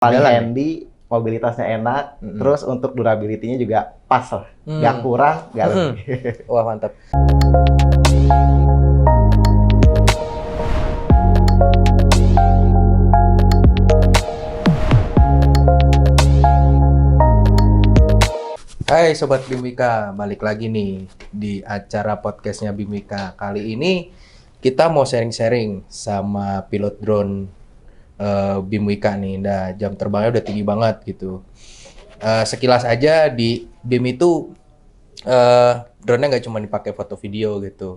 paling Jalan, handy, mobilitasnya enak, terus untuk durability-nya juga pas lah. Nggak kurang, nggak lebih. Wah, mantap. Hai Sobat Bimwika, balik lagi nih di acara podcastnya Bimwika. Kali ini kita mau sharing-sharing sama pilot drone Bimwika nih. Nah, jam terbangnya udah tinggi banget gitu. Sekilas aja di BIM itu drone-nya nggak cuma dipakai foto video gitu,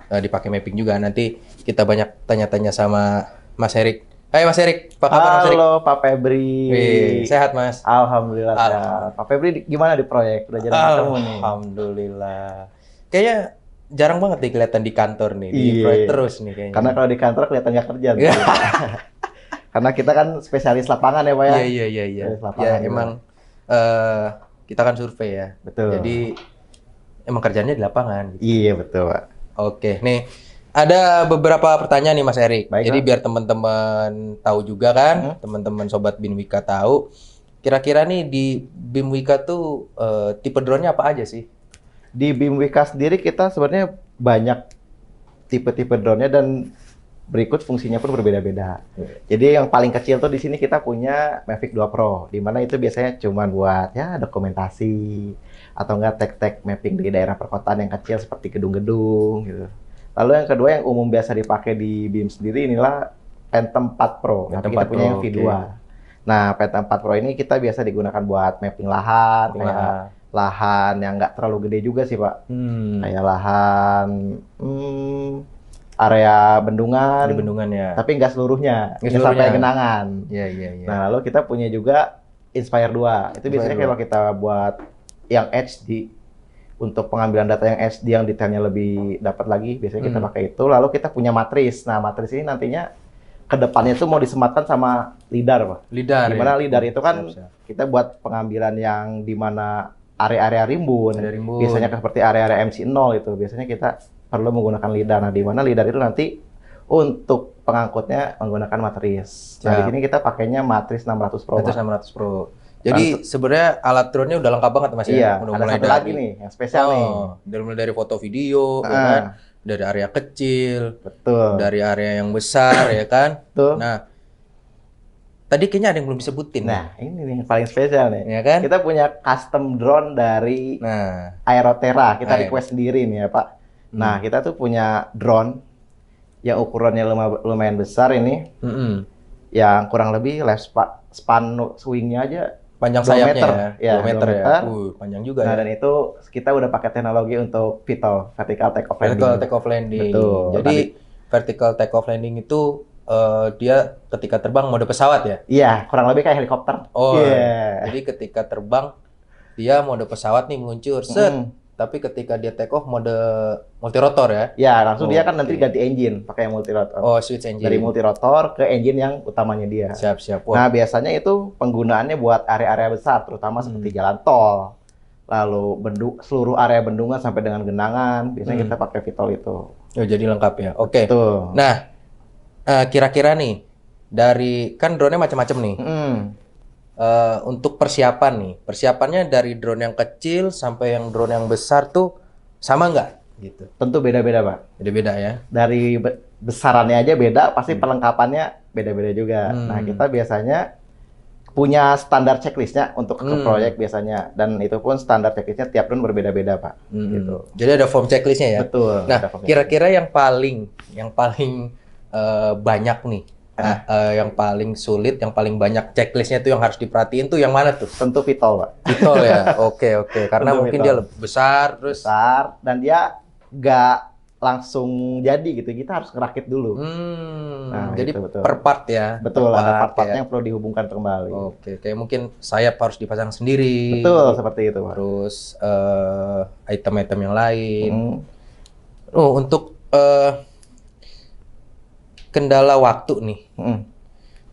dipakai mapping juga. Nanti kita banyak tanya-tanya sama Mas Erik. Hai Mas Erik, apa kabar Mas Erik? Halo Pak Febri. Wih, sehat Mas? Alhamdulillah sehat. Pak Febri gimana di proyek? Udah jarang ketemu nih. Alhamdulillah. Kayaknya jarang banget nih kelihatan di kantor nih, di Iya. proyek terus nih kayaknya. Karena kalau di kantor kelihatan nggak kerja. Nih. Karena kita kan spesialis lapangan ya Pak ya. Iya. Spesialis Ya lapangan juga. emang kita kan survei ya. Betul. Jadi emang kerjanya di lapangan. Gitu. Iya betul Pak. Oke, nih ada beberapa pertanyaan nih Mas Erik. Baik, Jadi Pak. biar teman-teman tahu juga kan, teman-teman Sobat Bimwika tahu. Kira-kira nih di Bimwika tuh tipe drone-nya apa aja sih? Di Bimwika sendiri kita sebenarnya banyak tipe-tipe drone-nya dan berikut fungsinya pun berbeda-beda. Jadi yang paling kecil tuh di sini kita punya Mavic 2 Pro, di mana itu biasanya cuma buat ya dokumentasi atau enggak tag-tag mapping di daerah perkotaan yang kecil seperti gedung-gedung gitu. Lalu yang kedua yang umum biasa dipakai di BIM sendiri inilah Phantom 4 Pro. Tapi kita punya yang V2. oke. Nah, Phantom 4 Pro ini kita biasa digunakan buat mapping lahan, Mapping kayak lahan. lahan yang nggak terlalu gede juga sih, Pak. Kayak lahan area bendungan, Di bendungan ya. tapi nggak seluruhnya, Nggak nggak sampai seluruhnya. genangan. Iya. Nah, lalu kita punya juga Inspire 2. Itu biasanya Inspire kalau kita buat yang HD, untuk pengambilan data yang HD yang detailnya lebih dapat lagi, biasanya kita pakai itu. Lalu kita punya matris. Nah, matris ini nantinya ke depannya itu mau disematkan sama lidar, Pak. Lidar. Dimana ya? lidar itu kan Siap. kita buat pengambilan yang di mana area-area rimbun, Area rimbun. biasanya seperti area-area MC0 itu, biasanya kita perlu menggunakan lidar. Nah, di mana lidar itu nanti untuk pengangkutnya menggunakan matris. Nah, di Siap. sini kita pakainya matris 600 Pro. Atas Pak. 600 Pro. Jadi sebenarnya alat drone-nya udah lengkap banget Mas Iya, ya. Udah ada mulai satu dari lagi nih, yang spesial nih. mulai dari foto video, ya Ah. kan? Dari area kecil, Betul. dari area yang besar, ya kan? Betul. Nah, tadi kayaknya ada yang belum disebutin. Nah, ini nih yang paling spesial nih. Ya kan? Kita punya custom drone dari Nah, Aeroterra. Kita Aero. request sendiri nih ya, Pak. Nah, kita tuh punya drone yang ukurannya lumayan besar ini, yang kurang lebih span swingnya aja panjang 2 sayapnya meter. ya, 2 meter 2 ya. meter. Panjang juga Nah, ya. dan itu kita udah pakai teknologi untuk VTOL, vertical take off landing. Vertical take off landing. Betul. Jadi vertical take off landing itu dia ketika terbang mode pesawat ya. Iya, kurang lebih kayak helikopter. Oh, Iya. jadi ketika terbang dia mode pesawat nih meluncur, set. Tapi ketika dia take off mode multirotor ya. Ya, langsung dia kan Oke. nanti ganti engine pakai yang multirotor. Oh, switch engine. Dari multirotor ke engine yang utamanya dia. Siap. Nah, Wah, biasanya itu penggunaannya buat area-area besar, terutama seperti jalan tol, lalu seluruh area bendungan sampai dengan genangan, biasanya kita pakai VTOL itu. oh, jadi lengkap ya. Oke. Tuh. Nah, kira-kira nih dari kan drone-nya macam-macam nih. Untuk persiapan nih, persiapannya dari drone yang kecil sampai yang drone yang besar tuh sama nggak? Gitu. Tentu beda-beda, Pak. Beda-beda ya. Dari besarannya aja beda, pasti perlengkapannya beda-beda juga. Nah, kita biasanya punya standar checklistnya untuk ke proyek biasanya, dan itu pun standar checklistnya tiap drone berbeda-beda, Pak. Gitu. Jadi ada form checklistnya ya. Betul. Nah, ada form kira-kira yang paling banyak nih, yang paling sulit, yang paling banyak checklistnya tuh yang harus diperhatiin tuh yang mana tuh? Tentu VTOL, Pak. Vitol ya. Oke. Karena Tentu mungkin Vitol. dia lebih besar, terus. Besar, dan dia nggak langsung jadi gitu. Kita harus ngerakit dulu. Nah, Jadi itu betul. per part ya. Betul, Per ada part part-partnya ya. yang perlu dihubungkan kembali. Oke, kayak mungkin sayap harus dipasang sendiri. Betul, seperti itu, Pak. Terus item-item yang lain. Hmm. Untuk kendala waktu nih.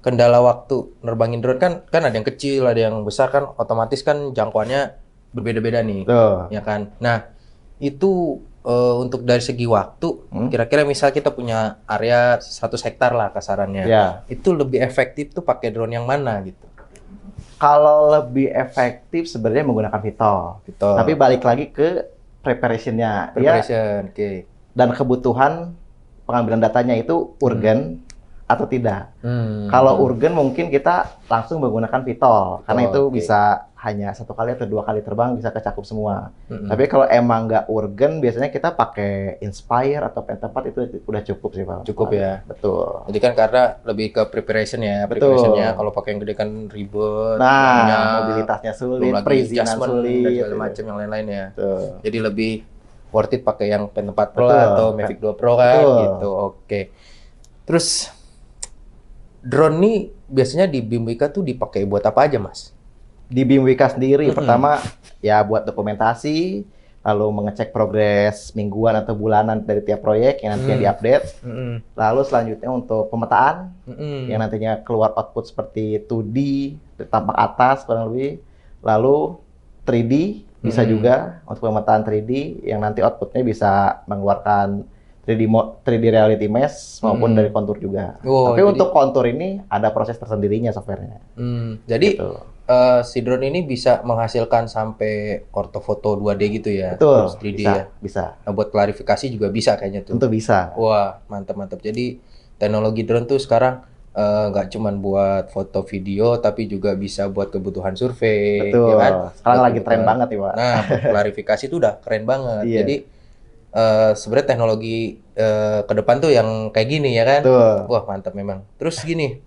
Kendala waktu nerbangin drone kan ada yang kecil, ada yang besar kan, otomatis kan jangkauannya berbeda-beda nih. Tuh. Ya kan. Nah, itu untuk dari segi waktu, kira-kira misal kita punya area 100 hektar lah kasarannya. Ya. Itu lebih efektif tuh pakai drone yang mana gitu? Kalau lebih efektif sebenarnya menggunakan VTOL. Gitu. Tapi balik lagi ke preparationnya. Preparation, oke. Dan kebutuhan pengambilan datanya itu urgen atau tidak. Hmm. Kalau urgen mungkin kita langsung menggunakan VTOL karena itu oke. bisa hanya 1 kali atau 2 kali terbang bisa kecakup semua. Mm-mm. Tapi kalau emang nggak urgen biasanya kita pakai Inspire atau Phantom 4 itu udah cukup sih Pak. Cukup ya. Betul. Jadi kan karena lebih ke preparation ya, Betul. preparationnya kalau pakai yang gede kan ribet, Nah, banyak, mobilitasnya sulit, belum lagi perizinan adjustment sulit, dan segala gitu. macam yang lain-lain ya. Betul. Jadi lebih worth it pakai yang Pen 4 Pro Betul. atau Mavic 2 Pro kan Betul. gitu. Oke. Terus drone nih biasanya di BIMWIKA tuh dipakai buat apa aja, Mas? Di BIMWIKA sendiri, pertama ya buat dokumentasi, lalu mengecek progres mingguan atau bulanan dari tiap proyek yang nantinya diupdate. Lalu selanjutnya untuk pemetaan, yang nantinya keluar output seperti 2D, tampak atas kurang lebih. Lalu 3D, bisa juga untuk pemetaan 3D, yang nanti outputnya bisa mengeluarkan 3D reality mesh maupun dari kontur juga. Oh, Tapi jadi- untuk kontur ini ada proses tersendirinya softwarenya. Jadi Gitu. si drone ini bisa menghasilkan sampai ortofoto 2D gitu ya, Betul, terus 3D bisa, ya. bisa. Nah, buat klarifikasi juga bisa kayaknya tuh. Tentu bisa. Wah, mantap-mantap. Jadi teknologi drone tuh sekarang nggak cuman buat foto video, tapi juga bisa buat kebutuhan survei, Betul. ya kan? Sekarang Buat lagi tren kebutuhan- banget nih, Pak. Nah, buat klarifikasi itu udah keren banget. Iya. Jadi sebenarnya teknologi ke depan tuh yang kayak gini ya kan? Betul. Wah, mantap memang. Terus gini,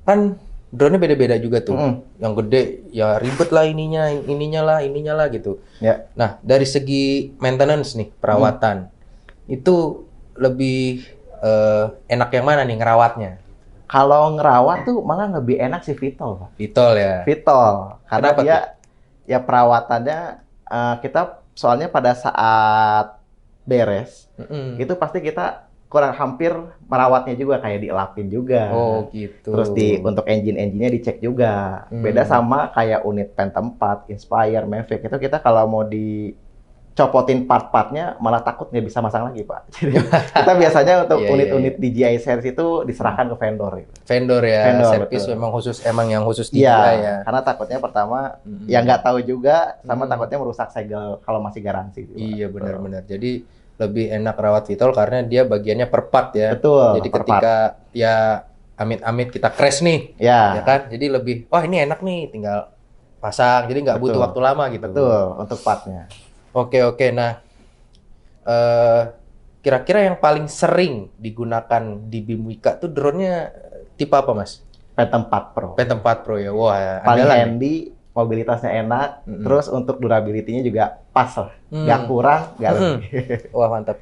kan drone-nya beda-beda juga tuh. Yang gede ya ribet lah ininya lah gitu. Ya. Nah, dari segi maintenance nih, perawatan, itu lebih enak yang mana nih ngerawatnya? Kalau ngerawat tuh malah lebih enak sih Vitol, Pak. Vitol ya. Vitol. Karena Kenapa dia ya perawatannya kita soalnya pada saat beres itu pasti kita kurang hampir merawatnya juga kayak dielapin juga. Oh, gitu. Terus untuk engine-nya dicek juga. Beda sama kayak unit Phantom 4, Inspire, Mavic itu kita kalau mau dicopotin part-partnya malah takut nggak bisa masang lagi, Pak. Jadi kita biasanya untuk Iya, unit-unit DJI series itu diserahkan ke vendor. Gitu. Vendor ya, Vendor, servis betul. emang yang khusus Iya, DJI ya. karena takutnya pertama ya nggak tahu juga, sama takutnya merusak segel kalau masih garansi. Gitu, Pak. Iya, benar-benar. Jadi lebih enak rawat Vitol karena dia bagiannya per part ya. Betul. Jadi per part. ketika ya amit-amit kita crash nih, ya ya, kan? Jadi lebih, wah ini enak nih, tinggal pasang. Jadi nggak butuh Betul. waktu lama gitu. betul untuk partnya. Oke. Nah, kira-kira yang paling sering digunakan di BIMWIKA tuh drone-nya tipe apa, Mas? Phantom 4 Pro. Phantom 4 Pro ya. Wah, Paling andalan. handy, mobilitasnya enak, terus untuk durability-nya juga pas lah. Nggak kurang, nggak lebih. Wah, mantap.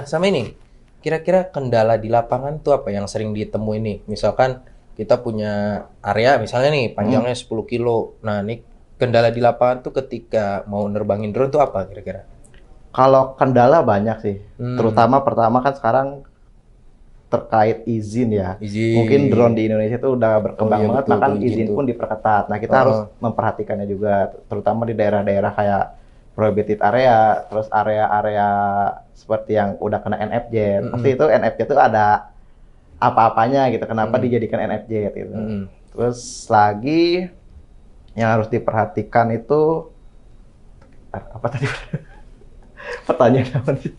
Sama ini, kira-kira kendala di lapangan tuh apa yang sering ditemuin nih? Misalkan kita punya area, misalnya nih panjangnya 10 kilo. Nah, nih kendala di lapangan tuh ketika mau nerbangin drone tuh apa kira-kira? Kalau kendala banyak sih, terutama pertama kan sekarang terkait izin ya. Izin. Mungkin drone di Indonesia itu udah berkembang Oh iya, banget, betul, bahkan tuh, izin izin tuh. pun diperketat. Nah, kita harus memperhatikannya juga, terutama di daerah-daerah kayak prohibited area, terus area-area seperti yang udah kena NFJ. Pasti itu NFJ itu ada apa-apanya gitu, kenapa dijadikan NFJ gitu. Terus lagi yang harus diperhatikan itu apa tadi? Pertanyaan apa nih?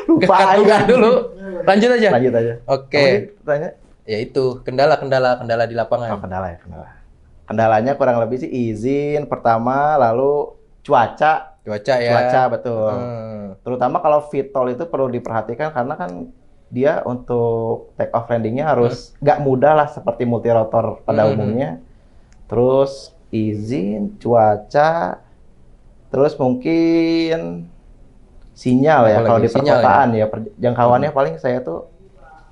Lupa Enggak dulu. Lanjut aja. Lanjut aja. Oke. Apa sih pertanyaan? Ya itu, kendala di lapangan. Oh, kendala ya, kendala. Kendalanya kurang lebih sih izin pertama, lalu cuaca. Cuaca ya. Cuaca, betul. Terutama kalau VTOL itu perlu diperhatikan karena kan dia untuk take off landingnya harus nggak mudah lah seperti multirotor pada umumnya. Terus izin, cuaca, terus mungkin sinyal ya. Apalagi Kalau di sinyal perkotaan ya, jangkauannya paling saya tuh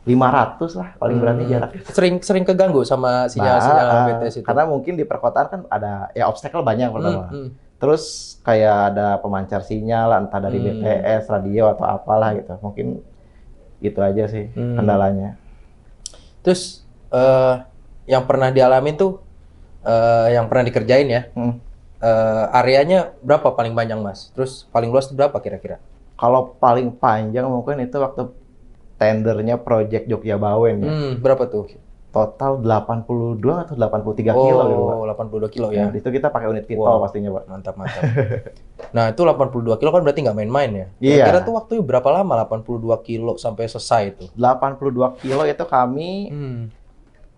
500 lah paling berani jaraknya. Sering keganggu sama sinyal-sinyal BTS itu. Karena mungkin di perkotaan kan ada ya obstacle banyak pertama. Terus kayak ada pemancar sinyal entah dari BTS, radio atau apalah gitu. Mungkin gitu aja sih kendalanya. Terus yang pernah dialamin tuh yang pernah dikerjain ya. Areanya berapa paling panjang, Mas? Terus paling luas tuh berapa kira-kira? Kalau paling panjang mungkin itu waktu tendernya Project Jogja Bawen ya. Berapa tuh? total 82 atau 83 kilo gitu, Pak. 82 kilo ya. Itu kita pakai unit Vitol pastinya, Pak. Mantap. Nah, itu 82 kilo kan berarti nggak main-main ya? Iya. Kira-kira tuh waktunya berapa lama 82 kilo sampai selesai itu? 82 kilo itu kami,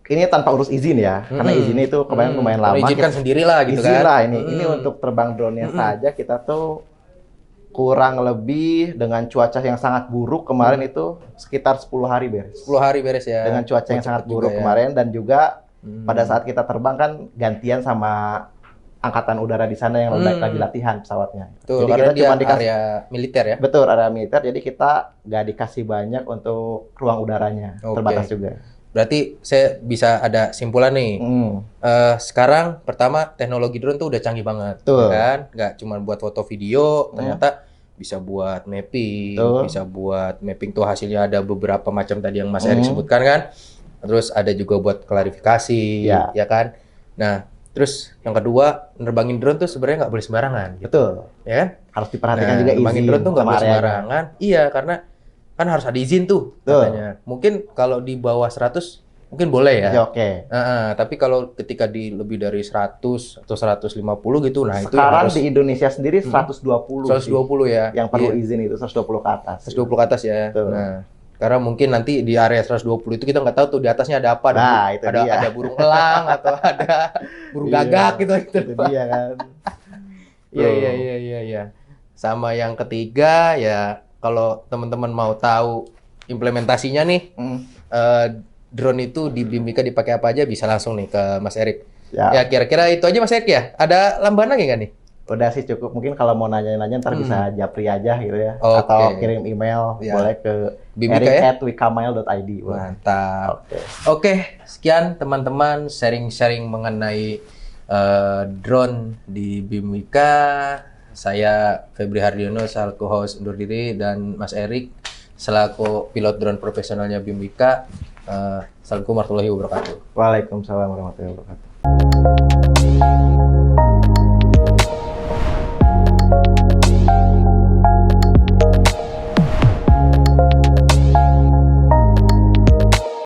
ini tanpa urus izin ya, karena izinnya itu kemarin lumayan lama. Izinkan sendiri lah gitu izin kan? lah ini untuk terbang drone-nya saja kita tuh kurang lebih dengan cuaca yang sangat buruk kemarin itu sekitar 10 hari beres. 10 hari beres ya? Dengan cuaca yang sangat buruk ya. kemarin dan juga pada saat kita terbang kan gantian sama angkatan udara di sana yang lagi latihan pesawatnya. Tuh, jadi karena kita cuma dikasih area militer ya? Betul, area militer. Jadi kita nggak dikasih banyak untuk ruang udaranya, terbatas juga. Berarti saya bisa ada simpulan nih. Sekarang pertama teknologi drone tuh udah canggih banget, kan? Nggak cuma buat foto video, ternyata bisa buat mapping, bisa buat mapping tuh hasilnya ada beberapa macam tadi yang Mas Erik sebutkan kan. Terus ada juga buat klarifikasi, ya kan? Nah, terus yang kedua, nerbangin drone tuh sebenarnya nggak boleh sembarangan. Gitu. Betul. Ya kan? Harus diperhatikan juga izin. Nerbangin drone tuh nggak boleh sembarangan. Iya, karena kan harus ada izin tuh katanya. Mungkin kalau di bawah 100 mungkin boleh ya. Oke. Tapi kalau ketika di lebih dari 100 atau 150 gitu, nah sekarang itu harus di Indonesia sendiri 120. 120 ya. Yang perlu izin itu 120 ke atas. 120 ke atas ya. Nah, karena mungkin nanti di area 120 itu kita nggak tahu tuh di atasnya ada apa. Nah, itu dia. Ada burung elang atau ada burung gagak gitu. Itu dia kan. Iya. Sama yang ketiga ya, kalau teman-teman mau tahu implementasinya nih, drone itu di BIMIKA dipakai apa aja bisa langsung nih ke Mas Erik. Ya kira-kira itu aja Mas Erik ya. Ada lambahan lagi nggak nih? Udah sih cukup. Mungkin kalau mau nanya-nanya ntar bisa japri aja gitu ya. Atau kirim email boleh ke erik@wikamail.id. Mantap. Oke, sekian teman-teman sharing-sharing mengenai drone di BIMIKA. Saya Febri Hardiono selaku host undur diri dan Mas Erik selaku pilot drone profesionalnya BIMIKA. Assalamualaikum warahmatullahi wabarakatuh. Waalaikumsalam warahmatullahi wabarakatuh.